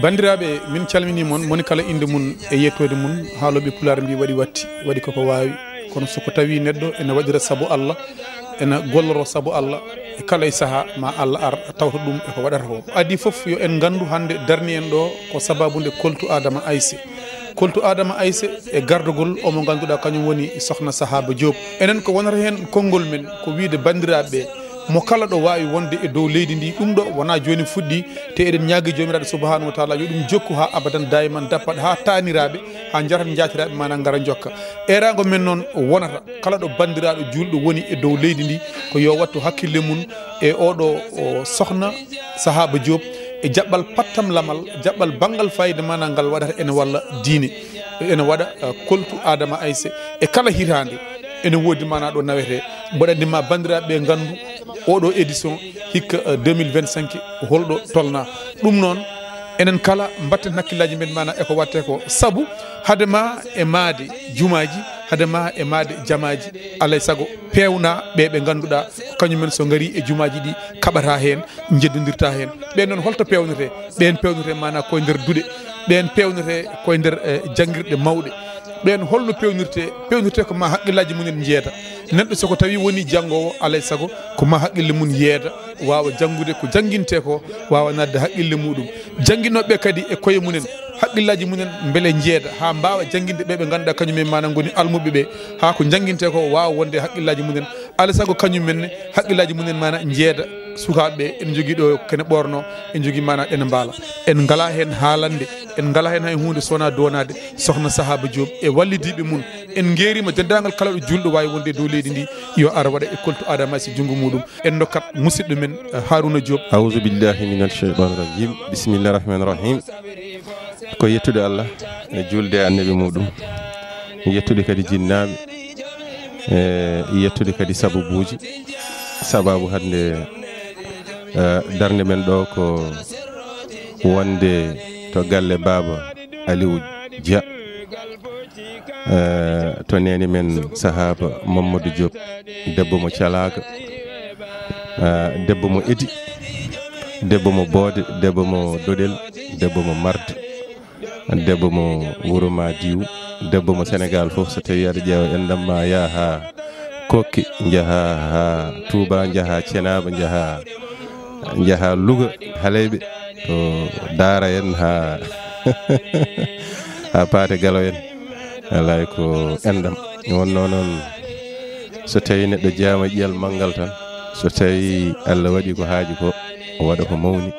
bandiraɓe min calmini mon moni kala inde mun e yettode mun haaloɓe pulaar mbi waɗi watti waɗi koko wawi kono soko tawi neɗɗo ene waɗira saabu Allah ene golloro saabu Allah e kala e saaha ma Allah ar tawta ɗum eko waɗata ko adi foof yo en gandu hande darni en ɗo ko sababude koltu Adama Aissé koltu Adama Aissé e gardugol omo ganduɗa kañum woni sokhna Sahaba Diop enen ko wonata hen konngol men ko wiide bandiraɓe mo kala ɗo wawi wonde e dow leydi ndi ɗum ɗo wona joni fuɗɗi te eɗen ñaagui jomiraɗo subahanahu wa taala yo ɗum jokku ha abadan dayman dappat ha taniraɓe ha jarata jatiraɓe mana gara jokka erago men noon wonata kala ɗo bandiraɗo julɗo woni e dow leydi ndi ko yo wattu hakkille mum e oɗo sokhna Sahaba Diop e jaɓɓal pattam lamal jaɓɓal banggal fayida mana ngal waɗata ene walla diine ene waɗa koltu Adama Aissé e kala hitande ene wodi mana ɗo nawete mboɗandima bandiraɓe gandu oɗo édition hikka 2025 holɗo tolna ɗum noon enen kala mbatten hakkillaji men mana eko watte ko saabu hadema e maade jumaji hadema e maade jamaji alay saago pewna ɓe ganduɗa kañumen so gari e jumaji ɗi kaɓata hen jeddodirta hen ɓen noon holto pewnete ɓen pewnete mana koye nder duuɗe ɓen pewnete koye nder jangguirɗe mawɗe ɓen holno pewnirte ko ma haqqillaji mumen jeeta neɗɗo soko tawi woni janggowo alay saago ko ma haqqille mum yeeda wawa janggude ko jangguinte ko wawa nadde haqqille muɗum jangguinoɓe kadi e koye munen haqqillaji munen beele jeeda ha mbawa jangguinde ɓe ganduɗa kañumen mana goni almuɓeɓe ha ko jangguinte ko wawa wonde haqqillaji munen alay saago kañumen haqqillaji munen mana jeeda sukaɓeɓe en jogui ɗo kene ɓorno en jogui mana ɗene mbaala en gala hen haalande en gala hen hay hunde sowona donade sokhna Sahaba Diop e wallidiɓe mum en guerima dendagal kala ɗo julɗo wawi wonde dow leydi ndi yo ara waɗa e koltu Adama Aissé junggo muɗum en dokkat musidɗo men Harouna Diop. A'udhu billahi minal shaytanir rajim bismillahir rahmanir rahim ko yettude Allah e julde annabi muɗum yettude kadi jinnaɓe e yettude kadi sababuji sababu hande darnde men ɗo ko wonde to galle Baba Aliou Dia to neni men Sahaba Mamadou Diop debbo mo calaga debbo mo edi debbo mo boode debbo mo doɗel debbo mo marde debbo mo wuro ma diw debbo mo Sénégal fof so tawi aɗa ƴeewa en ɗamma yaha Kokki jaha ha Touba jaha Thiénaba jaha Louga Haleyɓe to Daara en ha ha Paate Galo en alay ko endam wonno noon so tawi neɗɗo jeeyama ƴiyal manggal tan so tawi Allah waɗi ko haaji ko o waɗa ko mawni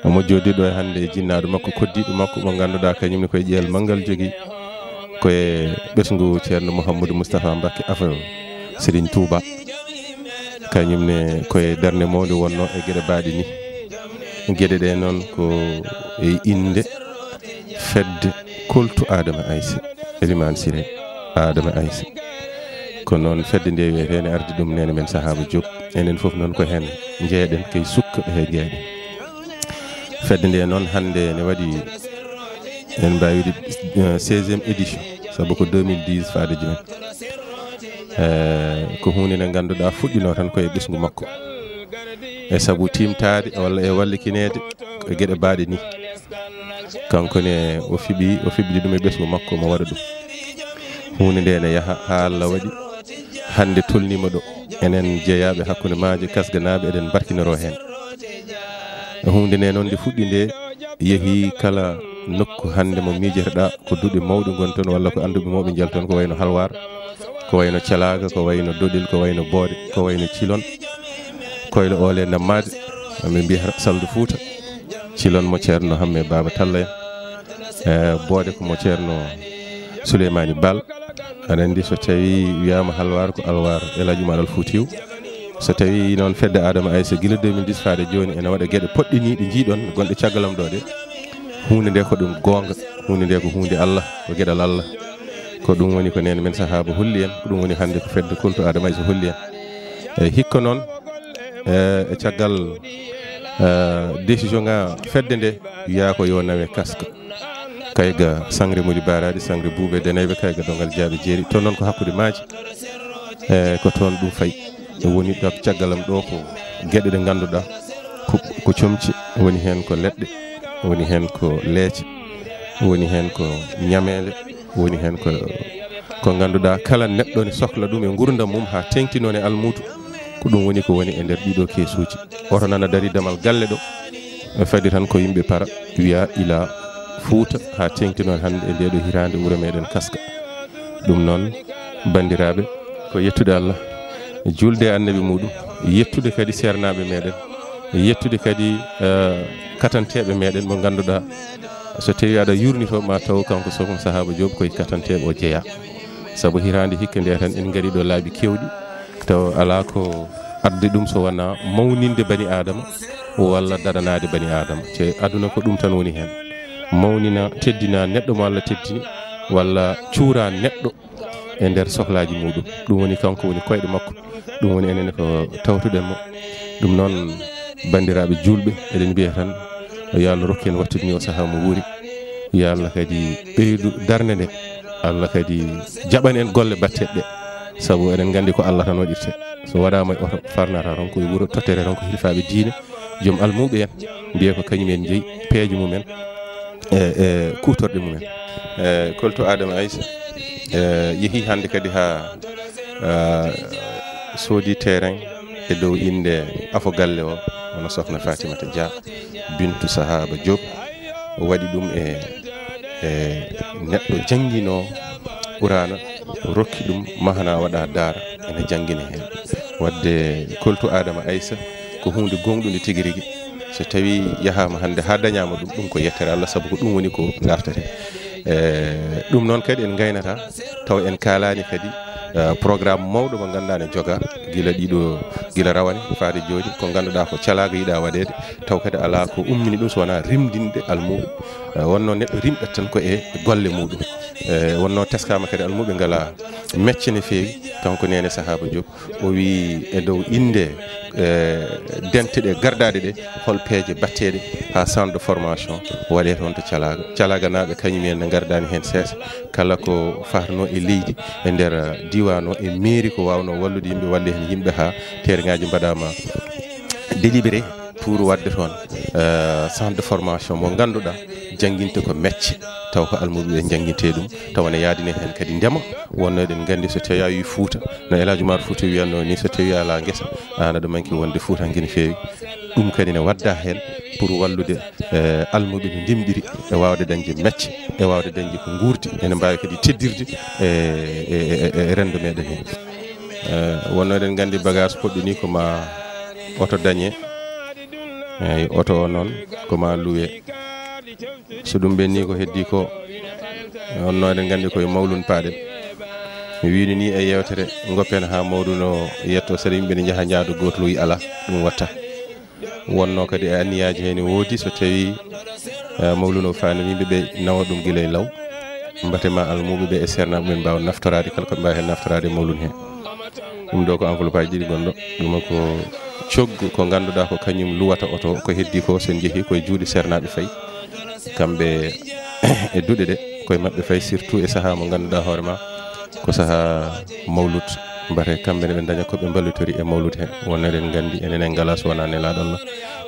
omo jooɗiɗo e hannde e jinnaɗo makko koddiɗo makko mo ganduɗa kañumne koye ƴiyal manggal jogui koye ɓesgu ceerno Mouhamadou Moustapha Mbacké Afa Serigne Touba kañumne koye darde mawde wonno e gueɗe baaɗi ni gueɗe ɗe noon ko e inde fedde koltu Adama Aissé Elimane Siré Adama Aissé ko noon fedde nde wiyetene ardi ɗum nene men Sahaba Diop enen foof noon ko hen jeeɗen kay sukkaɓe he jeeɗen fedde nde noon hande ne waɗi en mbawi wiide 16e édition saabu ko 2010 faade joni ko hunde nde ganduɗa fuɗɗino tan koye ɓesgu makko e saabu timtade walla e wallikinede e gueɗe baaɗe ni kankone o fiɓli ɗum e ɓesgu makko mo waɗa ɗum hunde nde ne yaaha ha Allah waɗi hande tolnima ɗo enen jeeyaɓe hakkude maaje kasganaɓe eɗen barkinoro hen hunde nde noon nde fuɗɗi nde yeehi kala nokku hande mo miijeteɗa ko duuɗe mawɗe gon toon walla ko anduɓe mawɓe jeel toon ko wayno Halwar ko wayno Calaga ko wayno Doɗel ko wayno Boode ko wayno Cilon koyno Ole Nammade ɓe mbiya Saldu Fouta Cilon mo ceerno Hamme Baba Talla en Boode ko mo ceerno Souleymani Bal aɗa andi so tawi wiyama Halwar ko Alwar Elhaji Oumar Al Foutiou so tawi noon fedde Adama Aissé guila 2010 faade joni ene waɗa gueɗe poɗɗiniɗe jiiɗon gonɗe caggalam ɗo ɗe hunde nde ko ɗum gonga hunde nde ko hunde Allah ko gueɗal Allah ko ɗum woni ko nene men Sahaba holli en ko ɗum woni hande ko fedde koltu Adama Aissé holli en e hikka noon e caggal décision nga fedde nde wiya ko yo nawe kaska kayga sangre mudi baraɗi sangre buuɓe denayɓe kayga dongal jaaɓe jeeri toon noon ko hakkude maaji ko toon ɗum fayi woni ɗo caggalam ɗo ko geɗe ɗe ngannduɗaa ko comci woni heen ko leɗɗe woni heen ko leece woni heen ko ñameele woni heen ko ngannduɗaa kala neɗɗo ne sohla ɗum e ngurdam mum haa tengtinoon e almuudu ko ɗum woni ko woni e ndeer ɗiɗo keesuuji oto nana dari damal galle ɗo fadi tan ko yimɓe para wiya ila Fuuta haa tengtinoon hannde e ndeeɗo hiraande wuro meeɗen Kaska ɗum noon banndiraaɓe ko yettude Allah julde e annabi muɗum yettude kadi seernaaɓe meeɗen yettude kadi katanteɓe meɗen mo ganduɗa so tawi aɗa yurnito ma taw kanko Sogum Sahaba Diop koye katanteɓe o jeeya saabu hirande hikka nde tan en gari ɗo laaɓi kewɗi taw ala ko adde ɗum so wona mawninde bani adama walla daɗanade bani adama te aduna ko ɗum tan woni hen mawnina teddina neɗɗo mo Allah teddini walla cuura neɗɗo e nder sohlaji muɗum ɗum woni kanko woni koyɗe makko ɗum woni enen ko tawtuɗenmo ɗum noon bandiraɓe julɓe eɗen mbiya tan yo Allah rokki en wattude ni o saaha mo wuuri yo Allah kadi ɓeydu darde nde Allah kadi jaɓan en golle batteɗe ɗe saabu eɗen gandi ko Allah tan waɗirte so waɗama e oto farnata tan koye wuuro tottere tan ko hilfaɓe diine joom almuɓe en mbiya ko kañum en jeeyi peeje mumen e kutorɗe mumen kolto Adama Aissa yeehi hande kadi ha soodi terrain e dow inde afo galle o wono sokhna Fatimata Dia Bintu Sahaba Diop waɗi ɗum e neɗɗo jangguino ɓurana rokki ɗum mahana waɗa daara ene jangguine hen wadde kolto Adama Aissa ko hunde gonɗude tigui rigui so tawi yahama hande ha dañama ɗum ko yettere Allah saabu ko ɗum woni ko gartate ɗum noon kadi en gaynata taw en kalani kadi programme mawɗo mo ganduɗa ne joga gila rawane faade joni ko ganduɗa ko calaga yiiɗa waɗede taw kadi ala ko ummini ɗum so wona rimdinde almuɓe wonno neɗɗo rimɗat tan ko e golle muɗum wonno teskama kadi almuɓe ngala mecce ne feewi kanko Nene Sahaba Diop o wi e dow inde dente ɗe gardade ɗe hol peeje batteɗe ha centre de formation waɗe toon to calaga naɓe kañumen ne gardani hen seesa kala ko fatno e leydi e nder diwan o e mairie ko wawno wallude yimɓe walle hen yimɓe ha terrain mbaɗama délibéré pour wadde toon centre de formation mo ganduɗa jangguinte ko mecce taw ko almuɓe jangguinte ɗum taw ne yaadine hen kadi ndema wonno eɗen gandi so tawi a wi Fouta no Elhadji Oumar Fouta wiyanno ni so tawi ala guesa an aɗa manki wonde Foutangue ne feewi ɗum kadi ne wadda hen pour wallude almuɓe no ndimɗiri e wawde dañde mecce e wawde dañde ko guurdi ene mbawi kadi teddirde e rendo meɗen hen wonno eɗen gandi bagage poɗɗo ni ko ma oto dañe eyyi oto o noon koma loué so ɗum ɓenni ko heddi ko wonno eɗen gandi koye mawlum paɗen mi wini ni e yewtere goppen ha mawɗuno yetto saɗa yimɓe ne jaaha jaado goto wi ala ɗum watta wonno kadi e anniyaji hen woodi so tawi mawluno fani yimɓeɓe nawa ɗum guila e law mbatema almuɓeɓe e sernaɓe men mbawa naftorade kala ko mbawi hen naftorade mawlum hen ɗum ɗo ko enveloppe aji ɗiɗi gonɗo ɗuma ko coggu ko ganduɗa ko kañum luwata oto ko heddi ko sen jeehi koye juuɗe sernaɓe fayi kamɓe e duɗe ɗe koye mabɓe fayi surtout e saaha mo ganduɗa hoorema ko saaha mawlud mbate kamɓe ne ɓe daña koɓe ballotori e mawlud hen wonno eɗen gandi enen en ngala so wona nelaɗo Allah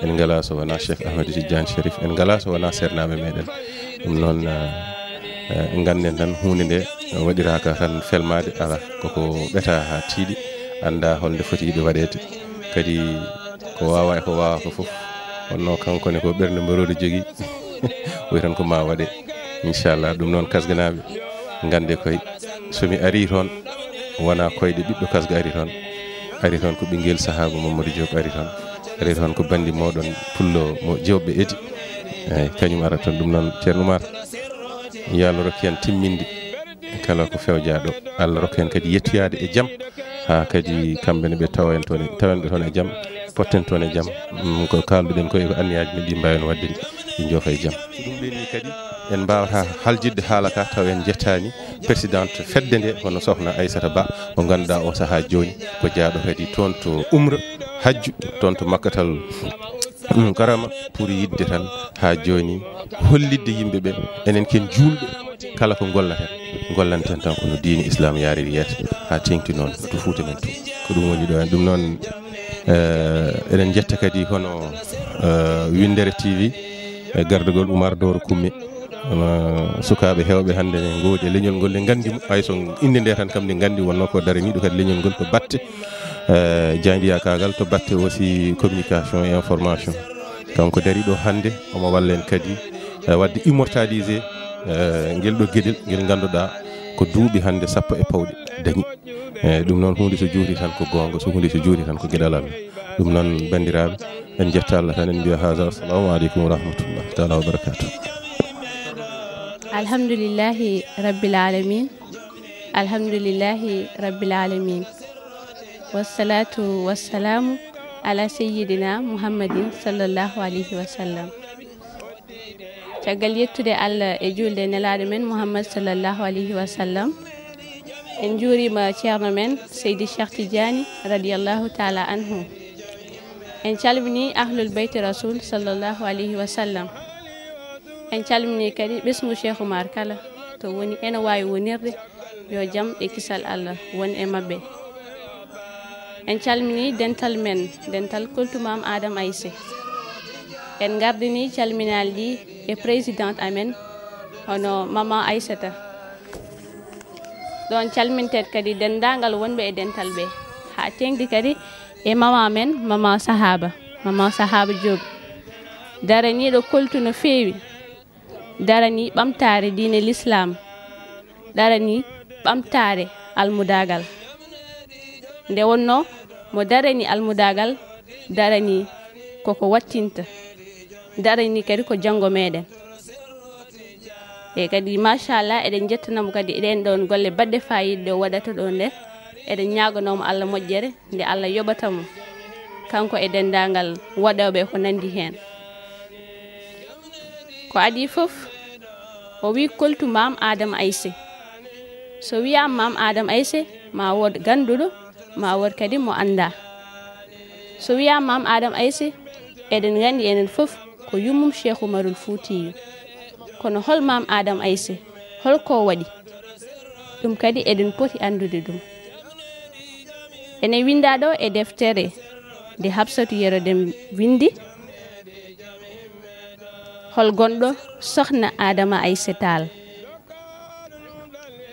en ngala so wona Cheikh Ahmadou Tidiane Chérif en ngala so wona sernaɓe meɗen ɗum noon ganden tan hunde nde waɗiraka tan felmade ala koko ɓeta ha tiiɗi anda holde foti yiɗe waɗede kadi ko wawa e ko wawa ko foof wonno kankone ko ɓerde mbarode jogui wi tan ko ma waɗe inchallah ɗum noon kasganaɓe gande koye somi ari toon wona koyɗe ɓiɗɗo kasga ari toon ko ɓinguel Sahaba Mamadou Diop ari toon ko bandi moɗon pullo mo jewɓe edi eyyi kañum ara toon ɗum noon ceerno Oumar yo Allah rokki en timminde kala ko fewjaɗo Allah rokki en kadi yettoyade e jaam ha kadi kamɓene ɓe tawen ɓe toon e jaam potten toon e jaam ko kalduɗen koye ko anniyaji men ɗi mbawen wadde ɗi joofa e jaam so ɗum ɓenni kadi en mbawata haljidde haala ka taw en jettani présidente fedde nde hono sokhna Aissata Ba mo ganduɗa o saaha joni ko jaaɗo kadi toon to umra hajju toon to makkatal karama pour yidde tan ha joni hollidde yimɓeɓe enen ken julɓe kala ko gollaten gollanten tan kono diine islam yariri yeeso ha tengti noon to Fouta men to ko ɗum woni ɗo hen ɗum noon eɗen jetta kadi hono Windere TV e gardugol Oumar Doro Kumme sukaɓe hewɓe hannde ne ngoodi leñol ngol ne nganndi hayso inde nde tan kam ne nganndi wonno ko darani ɗo kadi leñol ngol to batte jandiya kagal to batte aussi communication et information kanko dari ɗo hannde omo walla en kadi wadde immortalisé ngel ɗo gueɗel ngel ngannduɗa ko duuɓi hannde 10 e pawɗe dañi ɗum noon hunde so juuri tan ko gonga so hunde so juuri tan ko gueɗal Allah ɗum noon bandiraɓe en jetta Allah tan en mbiya haga assalamu aleykum wa rahmatullahi taala wa barakatuh. Alhamdulillahi rabbil alamin, alhamdulillahi rabbil alamin, wassalatu wassalamu ala sayyidina Muhammadin sallallahu alayhi wa sallam. Caggal yettude Allah e julde nelaɗo men Muhammad sallallahu alayhi wa sallam, en juurima ceerno men Seydi Cheikh Tidiane radiyallahu taala anhu. En calmini ahlul beyti rasul sallallahu alayhi wa sallam. En calmini kadi ɓesgu Cheikh Oumar kala to woni ene wawi wonirde yo jaam e kisal Allah won e mabɓe. En calmini dental men dental Koltumam Adam Aissé. En gardini calminal ɗi e présidente amen hono Mama Aissata. ɗon calmintet kadi dendagal wonɓe e dental ɓe ha tengdi kadi e mama men Mama Sahaba Diop daraniɗo koltu no feewi, darani ɓamtare diine l'islam, darani ɓamtare almudagal. Nde wonno mo darani almudagal darani koko wattinta, darani kadi ko janggo meɗen. E kadi machallah eɗen jettanamo kadi eɗen ɗon golle badde fayidde o waɗata ɗo nde eɗen ñagonomo Allah moƴƴere nde Allah yoɓatamo kanko e dendagal waɗoɓe ko nandi hen. Ko adi foof o wi koltu Mam Adam Aissé. So wiyama Mam Adam Aissé ma wod ganduɗo ma wod kadi mo anda. So wiyama Mam Adam Aissé eɗen gandi enen foof ko yummum Cheikh Oumarul Foutiyou. Kono hol Mam Adam Aissé holko waɗi ɗum kadi eɗen poti andude ɗum. Ene winda ɗo e deftere nde Habsatu Yero Dem windi hol gonɗo Sokhna Adama Aissé Tall.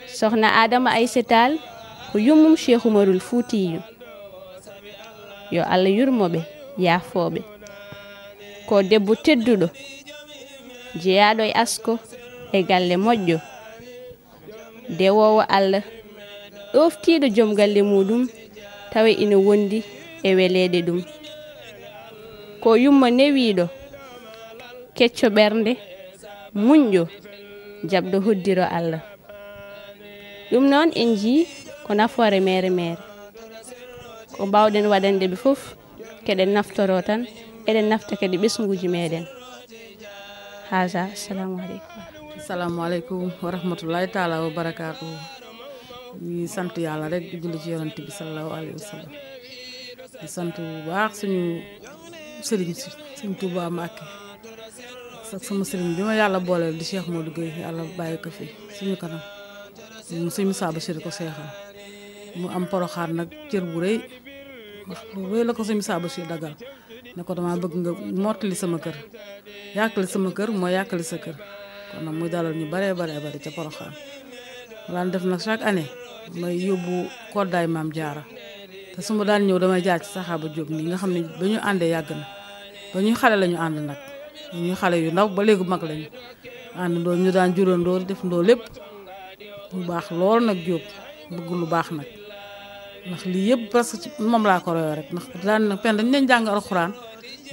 Sokhna Adama Aissé Tall ko yummum Cheikh Oumarul Foutiyou. Yo Allah yurmoɓe yaafoɓe. Ko debbo tedduɗo jeyaɗo e asko e galle moƴƴo, dewowo Allah ɗoftiɗo joom galle muɗum tawa ina wondi e welede ɗum. Ko yummo newiɗo kecco ɓernde, muñƴo, jabɗo hoddiro Allah. ɗum noon en jii ko nafoore mere mere ko mbawɗen waɗande ɓe fof keɗen naftoro tan eɗen nafta kadi ɓesguji meɗen. haza assalamu aleykum wa rahmatullahi taala wa barakatuh. Ñu sant yàlla rek di julli ci yonent bi sallallahu alayhi wa sallam, di sant bu baax suñu sëriñ si sëñ Touba Mbacké sama sëriñ bi ma yàlla booleel di Cheikh Modou Gueye, yàlla bàyyi ko fi suñu kanam mu sëñ Moussa Bachir ko seexal mu am poroxaat nag cër bu rëy wax lu rëy la ko sëñ Moussa Bachir dagal ne ko dama bëgg nga mottali sama kër, yàkkali sama kër mooy yàkkali sa kër. kon nag muy dalal ñu bare ca poroxaan daan def nag chaque année may yóbbu koddaay Maam Jaara, te su ma daan ñëw damay jaar ci Saxaaba Jóob nii nga xam ne ba ñu àndee yàgg na, ba ñuy xale la ñu ànd nag ñuy xale yu ndaw ba léegi mag lañu ànd ndoo ñu daan juróondoo def ndoo lépp lu baax lool nag Jóob bëgg lu baax nag ndax lii yëpp presque ci moom laa ko royoo rek ndax daan nag pen dañu leen jàng alxuraan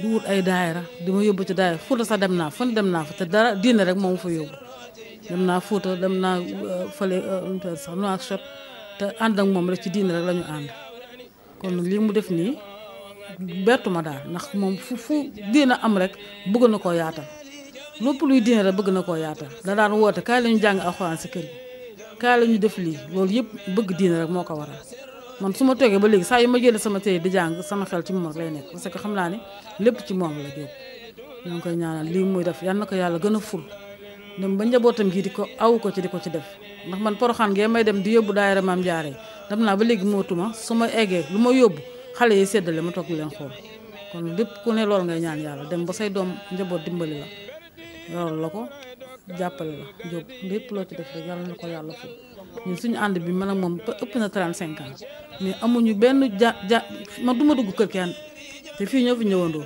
di wut ay daayira di ma yóbbu ci daayira Fuuta sax dem naa fa te dara diine rek moom fa yóbbu. dem naa Fuuta dem naa fële sax Nouakchott te ànd ak moom rek ci diine rek la ñu ànd. kon lii mu def nii bettu ma daal ndax moom fu diine am rek bëgg na koo yaatal lépp luy diine rek bëgg na koo yaatal da daan woote kaay la ñu jàng alxuraan si kër gi kaay la ñu def lii loolu yëpp bëgg diine rek moo ko waral. man su ma toogee ba léegi saa yu ma jëlee sama téye di jàng sama xel ci moom lay nekk parce que xam naa ne lépp ci moom la Jóob. ñoo ngi koy ñaanal lii muy def yal na ko yàlla gën a ful dem ba njabootam gi di ko aw ko ci di ko ci def ndax man Porokhane gee may dem di yóbbu daayira Maam Jaara yi dem naa ba léegi mootuma su ma eggee lu ma yóbbu xale yi séddale ma toog leen xool kon lépp ku ne loolu ngay ñaan yàlla dem ba say doom njaboot dimbali la yoral la ko jàppale la jóg lépp loo ci def rek yàlla na ko yàlla ful ñun suñu ànd bi man ak moom ëpp na 35 ans mais amuñu benn man du ma dugg kër kenn te fii ñoo fi ñëwandoo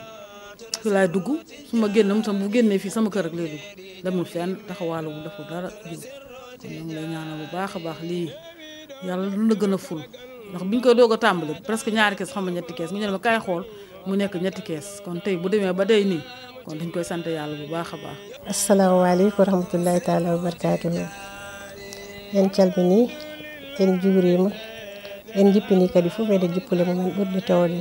fi laay dugg su ma génn tam bu génnee fii sama kër rek lay dugg demul fenn taxawaalu bu deful dara jóg kon ñoo ngi lay ñaanal bu baax a baax lii yàlla lu la gën a ful ndax biñ koy doog a tàmbali presque ñaari kees xam nga ñetti kees nga ñëw ma kaay xool mu nekk ñetti kees kon tey bu demee ba day nii kon dañ koy sant yàlla bu baax a baax. assalamualeykum wa rahmatullahi taala wa barakatuhu en calmini en juurima en jippini kadi fof ede jippule mumen ɓurɗe tewde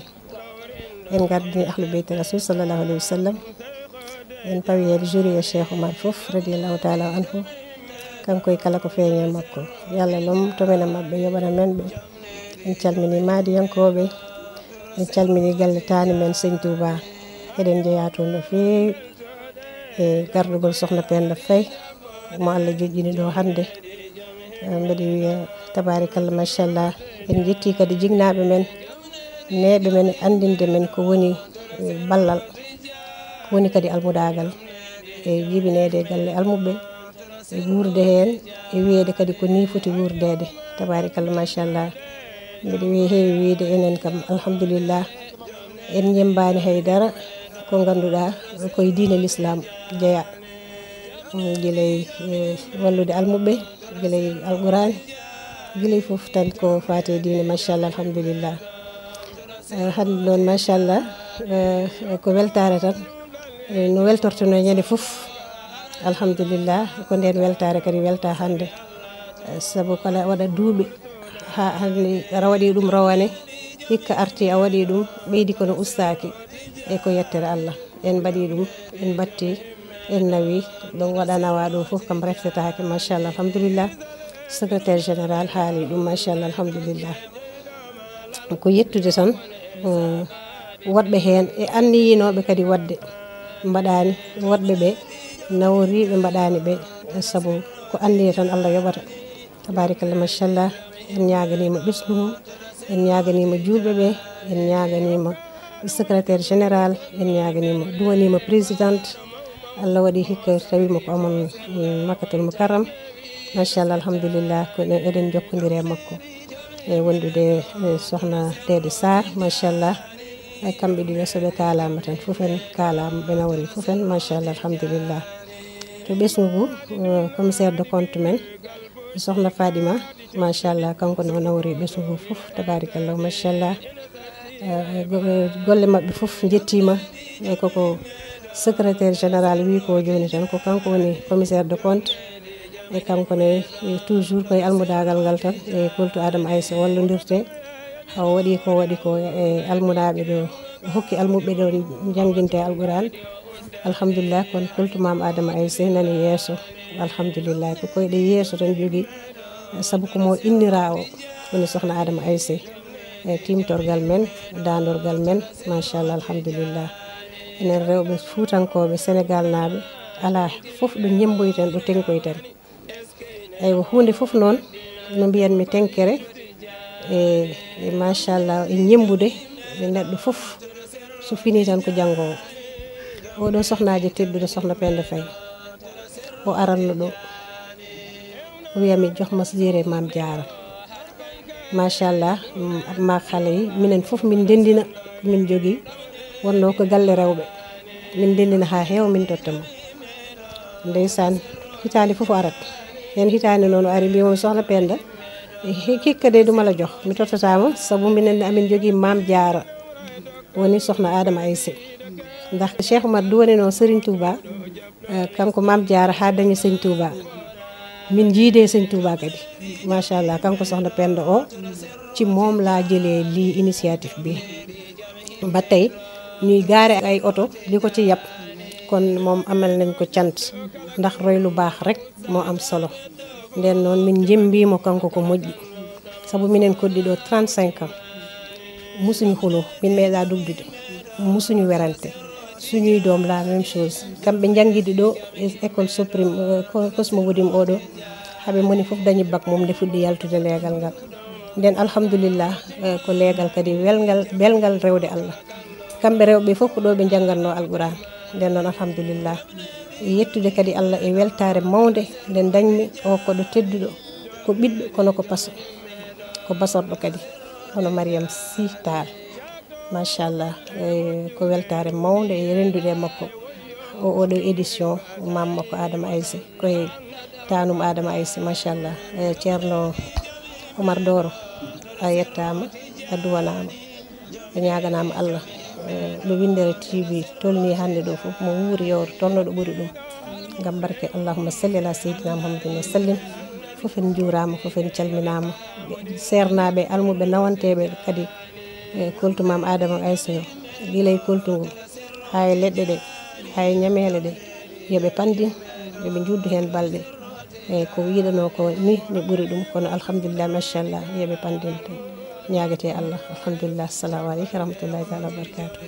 en gardini ahlu beyte rasul sallallahu alayhi wa sallam en pawi hen juriya cheikh oumar fof radiallahu taala anhu kanko e kala ko feeñe makko yalla lomto men e mabɓe yoɓana men ɓe en calmini maadiyankoɓe en calmini galle tani men seigne Touba eɗen jeeya toon no feewi e gardugol sohna Penda Faye mo Allah joƴƴini ɗo hannde mbeɗa wiya tabarikallah machallah en jetti kadi jignaɓe men neeɓe men andinde men ko woni ballal ko woni kadi almudagal e jibinede e galle almuɓe e wurde hen e wiyede kadi ko ni foti wurdede tabarikallah machallah mbeɗa wiya heewi wiide enen kam alhamdulillah en jembani haydara ko ganduɗa koye diine l'islam jeeya guilay wallude almuɓe guilay alquran guilay foof tan ko fate diine machallah alhamdulillah hande noon machallah ko weltare tan no weltortono ñande foof alhamdulillah ko nden weltare kadi welta hande saabu kala waɗa duuɓi ha hande a waɗi ɗum rawane hikka arti a waɗi ɗum ɓeydi kono ustaki e ko yettere Allah en mbaɗi ɗum en batti en nawi ɗum waɗa nawa ɗo foof kam reftetake machallah alhamdulillah secrétaire général haali ɗum machallah alhamdulillah ko yettude tan waɗɓe hen e anniyinoɓe kadi wadde mbaɗani waɗɓe ɓe nawriɓe mbaɗani ɓe saabu ko anniye tan Allah yoɓata tabarikallah machallah en ñaganima ɓesgumu en ñaganima julɓe ɓe en ñaganima secrétaire général en ñaganima duwanima présidente Allah waɗi hikka tawima ko amon makkatul mukarram machallah alhamdulillah ko eɗen jokkodiri e makko e wondude sohna Dede Sarr machallah e kamɓe ɗiɗo soɓe kalama tan foofen kalama ɓe nawori foofen machallah alhamdulillah to ɓesgugu commissaire de compte men sohna Fadima machallah kanko ne o nawori ɓesgugu foof tabarikallah machallah golle mabɓe foof jettima e koko secrétaire général wi ko joni tan ko kanko woni commissaire de compte e kanko ne toujours koye almudagal ngal tan e Koltu Adama Aissa wallodirte haw waɗi ko e almudaɓe ɗo hokki almuɓe ɗo jangguinte alquran alhamdulillah kono Koltu Mame Adama Aissa nani yeeso alhamdulillah ko koyɗe yeeso tan jogui saabu ko mo innira o woni sohna Adama Aissa e timtorgal men dandorgal men machallah alhamdulillah enen rewɓe fuutankoɓe Sénégal naaɓe ala foof ɗo jemboyten ɗo tenkoyten eywa hunde foof noon no mbiyanmi tenkere e machallah e ñembude e neɗɗo foof so fini tan ko janggowo oɗo sohnaji tedduɗo sohna Penda Faye o aranno ɗo o wiyami joxma jeere Mame Diarra machallah ma xale yi minen foof min ndendina min jogui wonno ko galle rewɓe min ndendina ha heewa min tottamo ndeysan hitande foof arat hen hitande noon o ari mbimomi sohna Penda hikka de dumala jox mi tottatama saabu minen amin jogui Mame Diarra woni sohna Adama Aissa ndax Cheikh Oumar duwani no Serigne Touba kanko Mame Diarra ha dañi Serigne Touba min jiide Serigne Touba kadi machallah kanko sohna Penda o ci moom laa jëlee lii initiative bi ba tey ñuy gaare ay oto li ko ci yàpp kon moom amal nañ ko cant ndax roy lu baax rek moo am solo nden noon min jemmbimo kanko ko moƴƴi sabu minen koddi ɗo 35 ans musuñu xulo min meeɗa dugdude musuñu werante suñuy doom la même chose kamɓe jangguide ɗo école suprême Cosmo Wodim oɗo haɓe moni fof dañi bak mum nde fuɗɗi yaltude leegal ngal nden alhamdulillah ko leegal kadi belgal rewde Allah kamɓe rewɓe fof ko ɗo ɓe janggatno alquran nden noon alhamdulillah yettude kadi Allah e weltare mawde nden dañmi o koɗo tedduɗo ko ɓiɗɗo kono ko paso ko basorɗo kadi hono Mariam Sy Tall machallah ko weltare mawde e rendude makko oɗo édition mamma ko Adama Aissé koye tanum Adama Aissé machallah ceerno Oumar Doro a yettama a duwanama a ñaganama Allah ɗo Windere TV tolni hande ɗo fof mo wuuri yewto tolno ɗo ɓuuri ɗum gam barke allahumma salli ala seydina muhammadin wa sallim fof en juurama fof en calminama sernaɓe almuɓe nawanteɓe kadi koltu mam Adama Aissé o guilay koltugol hay leɗɗe ɗe hay ñamele ɗe yoɓe pandin yoɓe juddu hen balɗe eyyi ko wiɗano ko ni ne ɓuuri ɗum kono alhamdulillah machallah yoɓe pandin ñaguete Allah alhamdulillah assalamu aleykum rahmatullahi taala wa barakatuh